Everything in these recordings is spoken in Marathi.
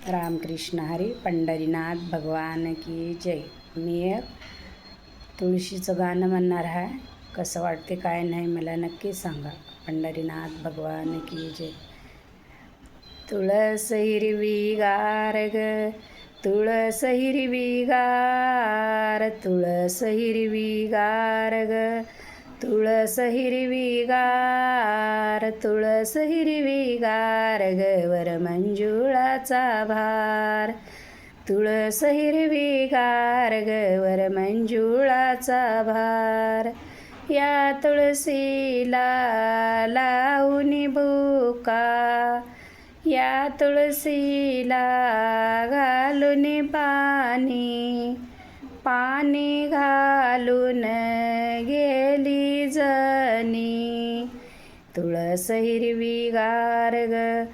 रामकृष्ण हरी. पंढरीनाथ भगवान की जय. मी एक तुळशीचं गाणं म्हणणार आहे. कसं वाटते काय नाही मला नक्की सांगा. पंढरीनाथ भगवान की जय. तुळस हिरवी गार ग, तुळस हिरवी गार, तुळस हिरवी गार ग, तुळस हिरवी गार, तुळस हिरवी गार ग, वर मंजुळाचा भार. तुळस हिरवी गार ग, वर मंजुळाचा भार. या तुळशीला लावून बुका, या तुळशीला घालून पाणी, पाणी घालून गेली जनी. तुळस हिरवी गार ग,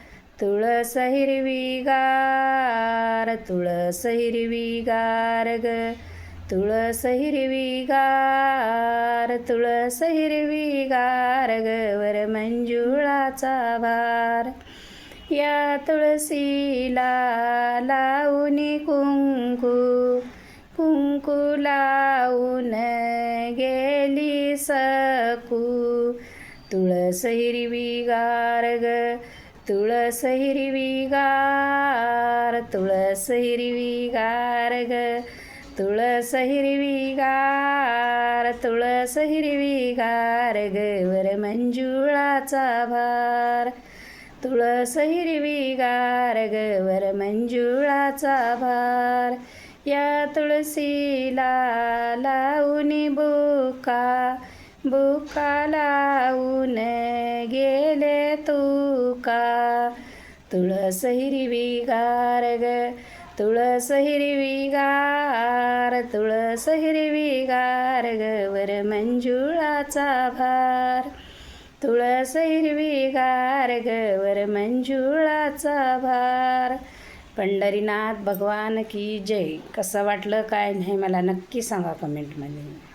तुळस हिरवी गार, तुळस हिरवी गार ग, तुळस हिरवी गार, तुळस हिरवी गार ग, वर मंजुळाचा भार. या तुळशीला लावून कुंकू, कुंकू लावून गेली सकू. तुळस हिरवी गार ग, तुळस हिरवी गार, तुळस हिरवी गार ग, तुळस हिरवी गार, तुळस हिरवी गार ग, वर मंजुळाचा भार. तुळस हिरवी गार ग, वर मंजुळाचा भार. या तुळशीला लावून बुका, बुका लावून गेले तुका. तुळस हिरवी गार ग, तुळस हिरवी गार, तुळस हिरवी गार ग, वर मंजुळाचा भार. तुळस हिरवी गार ग, वर मंजुळाचा भार. पंढरीनाथ भगवान की जय. कसं वाटलं काय नाही मला नक्की सांगा कमेंटमध्ये.